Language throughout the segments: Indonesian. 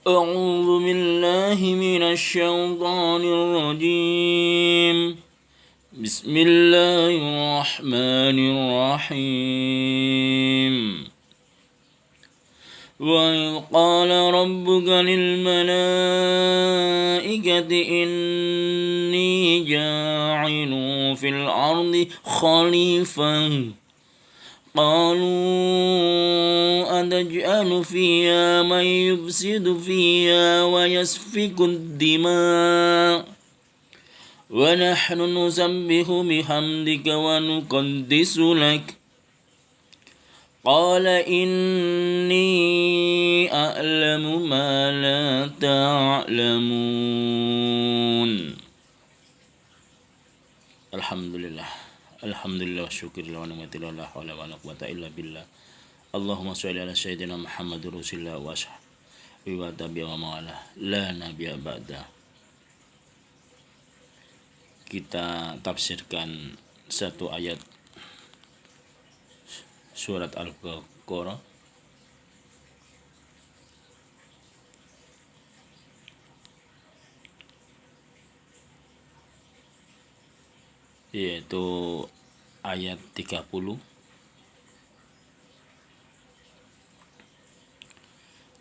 أعوذ بالله من الشيطان الرجيم. بسم الله الرحمن الرحيم. وإذ قال ربك للملائكة إني جاعل في الأرض خليفة قالوا أتجعل فيها من يفسد فيها ويسفك الدماء ونحن نسبح بحمدك ونقدس لك قال إني أعلم ما لا تعلمون. Alhamdulillah wa syukurillah wa ni'matillah la hawla wa la quwwata illa billah. Allahumma sholli ala sayyidina Muhammadur Rasulillah wa sahbihi wa tabi'a wa mawala la nabiyya ba'da. Kita tafsirkan satu ayat surat Al-Baqarah yaitu ayat 30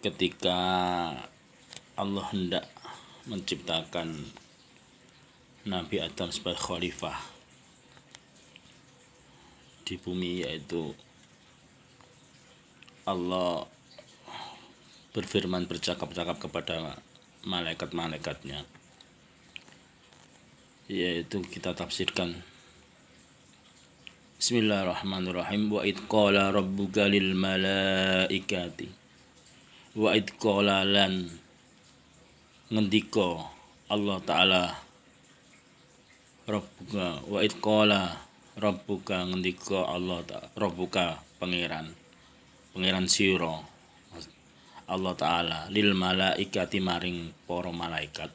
ketika Allah hendak menciptakan Nabi Adam sebagai khalifah di bumi, yaitu Allah berfirman, bercakap-cakap kepada malaikat-malaikatnya, yaitu kita tafsirkan Bismillahirrahmanirrahim. Wa id qala rabbuka lil malaikati, wa id qala lan ngendika Allah Ta'ala rabbuka, wa id qala rabbuka ngendika Allah Ta'ala, rabbuka pangeran sira Allah Ta'ala lil malaikati maring para malaikat,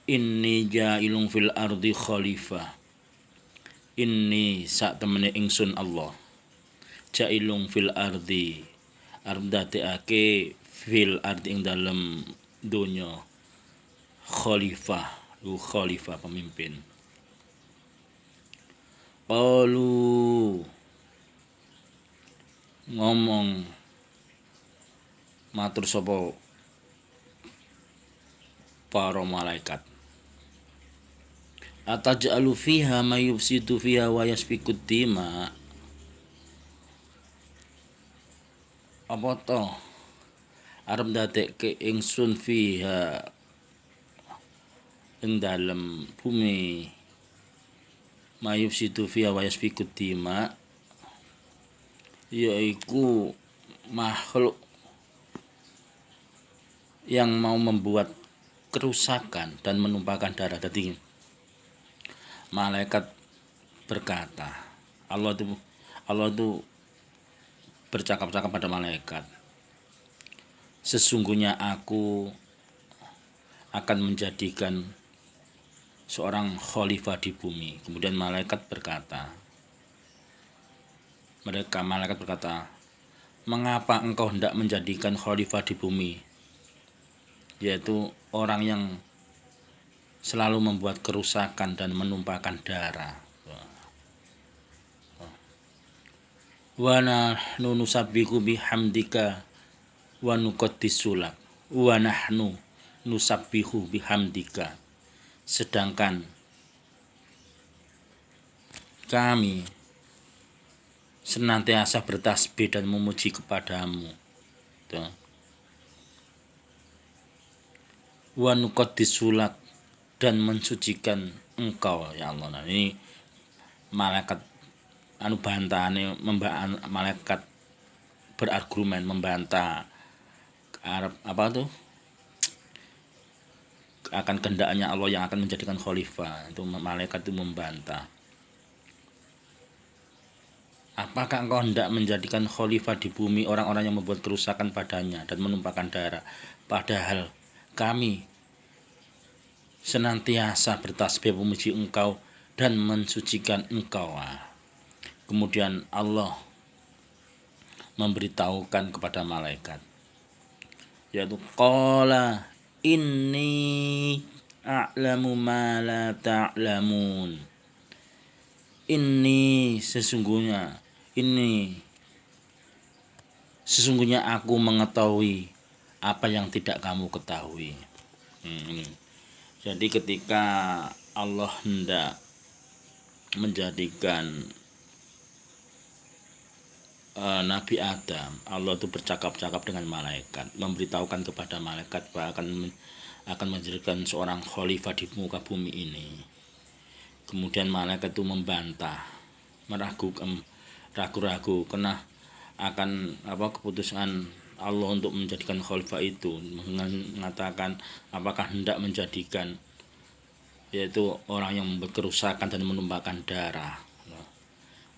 inni ja'ilun fil ardi khalifah, inni sak temene ingsun Allah, ja'ilun fil ardi ardateake fil ardi ing dalem donya, khalifah pemimpin. Qalu ngomong matur sapa para malaikat, ataj'alu fiha may yufsidu fiha wa yasfikud dima, apa to arep ndadekke ingsun fiha ing dalem bumi, may yufsidu fiha wa yasfikud dima, yaiku makhluk yang mau membuat kerusakan dan menumpahkan darah. Jadi malaikat berkata, Allah itu bercakap-cakap pada malaikat, sesungguhnya aku akan menjadikan seorang khalifah di bumi. Kemudian malaikat berkata, mengapa engkau hendak menjadikan khalifah di bumi, yaitu orang yang selalu membuat kerusakan dan menumpahkan darah. Wa nahnu nusabbihu bihamdika wa nuqaddisu lak. Wa nahnu nusabbihu bihamdika, sedangkan kami senantiasa bertasbih dan memuji kepadamu. Wa nuqaddisu lak, dan mensucikan engkau ya Allah. Nah, ini malaikat malaikat berargumen membantah akan kehendaknya Allah yang akan menjadikan khalifah. Itu malaikat itu membantah, apakah engkau hendak menjadikan khalifah di bumi orang-orang yang membuat kerusakan padanya dan menumpahkan darah, padahal kami senantiasa bertasbih memuji engkau dan mensucikan engkau. Kemudian Allah memberitahukan kepada malaikat, yaitu qala inni a'lamu ma la ta'lamun. Ini sesungguhnya aku mengetahui apa yang tidak kamu ketahui. Ini. Jadi ketika Allah hendak menjadikan Nabi Adam, Allah itu bercakap-cakap dengan malaikat, memberitahukan kepada malaikat bahwa akan menjadikan seorang khalifah di muka bumi ini. Kemudian malaikat itu membantah, ragu-ragu karena akan keputusan Allah untuk menjadikan khalifah itu, mengatakan apakah hendak menjadikan yaitu orang yang membuat kerusakan dan menumpahkan darah.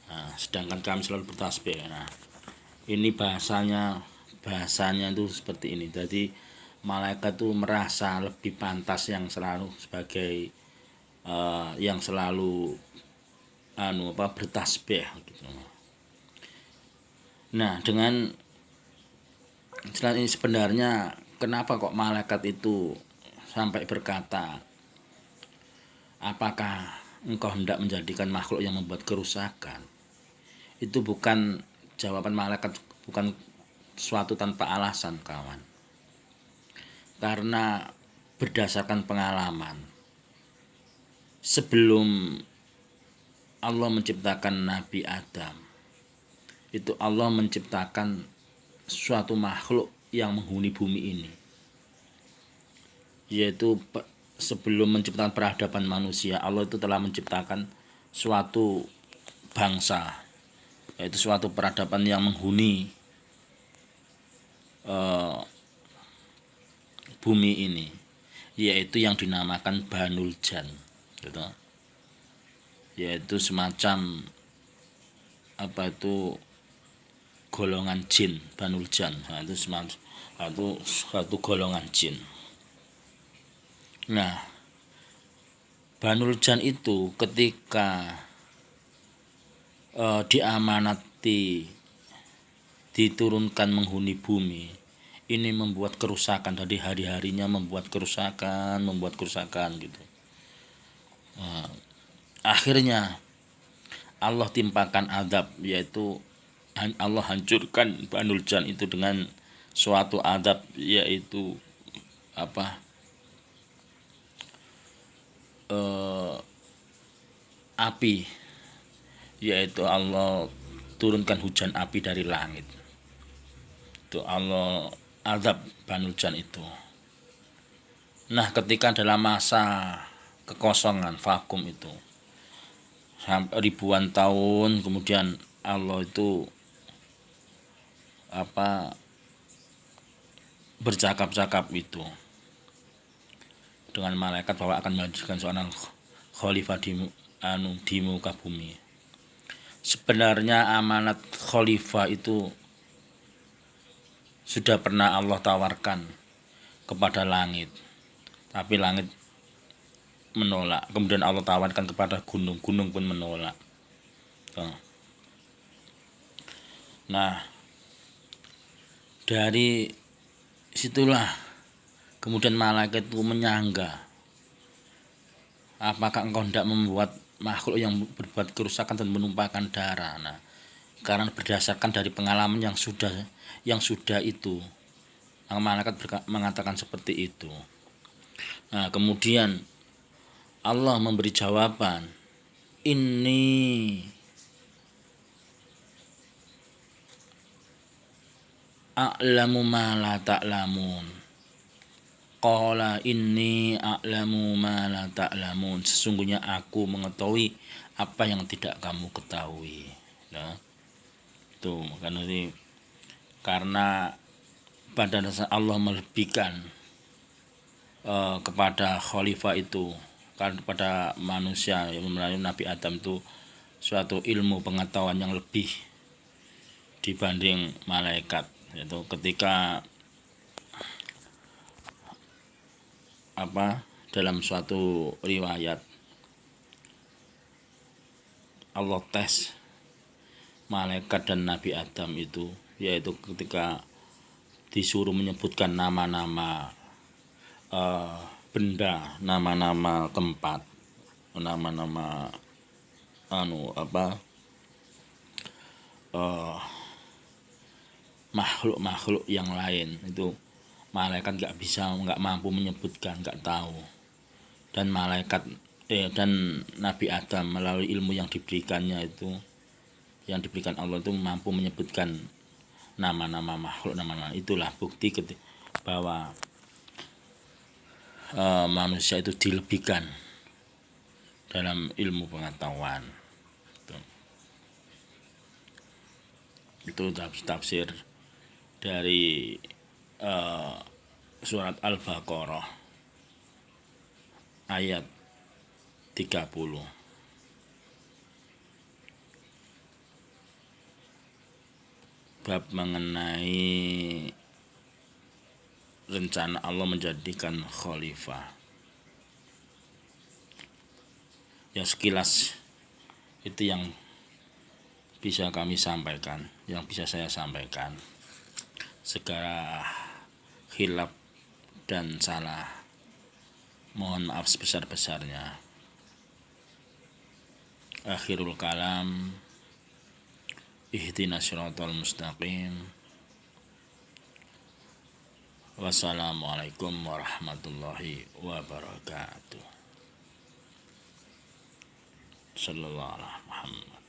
Nah, sedangkan kami selalu bertasbih. Nah, ini bahasanya itu seperti ini. Jadi malaikat itu merasa lebih pantas yang selalu sebagai yang selalu bertasbih gitu. Nah, dengan ini sebenarnya kenapa kok malaikat itu sampai berkata, apakah engkau hendak menjadikan makhluk yang membuat kerusakan? Itu bukan jawaban malaikat, bukan suatu tanpa alasan, kawan. Karena berdasarkan pengalaman, sebelum Allah menciptakan Nabi Adam, itu Allah menciptakan suatu makhluk yang menghuni bumi ini, yaitu sebelum menciptakan peradaban manusia, Allah itu telah menciptakan suatu bangsa, yaitu suatu peradaban yang menghuni bumi ini, yaitu yang dinamakan Banul Jan, gitu. Yaitu semacam golongan jin, Banul Jan. Nah, itu semacam satu golongan jin. Nah, Banul Jan itu ketika diamanati diturunkan menghuni bumi, ini membuat kerusakan, dari hari-harinya membuat kerusakan gitu. Akhirnya Allah timpakan adab, yaitu Allah hancurkan Banul Jan itu dengan suatu adab, yaitu api, yaitu Allah turunkan hujan api dari langit. Itu Allah azab Banul Jan itu. Nah, ketika dalam masa kekosongan, vakum itu sampai ribuan tahun kemudian, Allah itu bercakap-cakap itu dengan malaikat bahwa akan menjadikan seorang khalifah di muka bumi. Sebenarnya amanat khalifah itu sudah pernah Allah tawarkan kepada langit, tapi langit menolak. Kemudian Allah tawarkan kepada gunung pun menolak. Nah, dari situlah kemudian malaikat itu menyangga, apakah engkau hendak membuat makhluk yang berbuat kerusakan dan menumpahkan darah. Nah, karena berdasarkan dari pengalaman yang sudah itu, malaikat mengatakan seperti itu. Nah, kemudian Allah memberi jawaban, ini a'lamu ma la ta'lamun. Qala inni a'lamu ma la ta'lamun. Sesungguhnya aku mengetahui apa yang tidak kamu ketahui. Nah, itu karena pada dasar Allah melebihkan kepada khalifah itu, kepada manusia yang melalui Nabi Adam itu suatu ilmu pengetahuan yang lebih dibanding malaikat. Yaitu ketika dalam suatu riwayat Allah tes malaikat dan Nabi Adam itu, yaitu ketika disuruh menyebutkan nama-nama benda, nama-nama tempat, nama-nama makhluk-makhluk yang lain, itu malaikat nggak mampu menyebutkan, nggak tahu. Dan dan Nabi Adam melalui ilmu yang diberikannya itu, yang diberikan Allah itu mampu menyebutkan nama-nama makhluk, nama-nama. Itulah bukti bahwa manusia itu dilebihkan dalam ilmu pengetahuan. Itu tafsir dari surat Al-Baqarah ayat 30. Bab mengenai rencana Allah menjadikan khalifah. Ya, sekilas itu yang bisa kami sampaikan, yang bisa saya sampaikan. Segala khilaf dan salah, mohon maaf sebesar-besarnya. Akhirul kalam, ihdinas siratal mustaqim. Wassalamualaikum warahmatullahi wabarakatuh. Sallallahu alaihi Muhammad.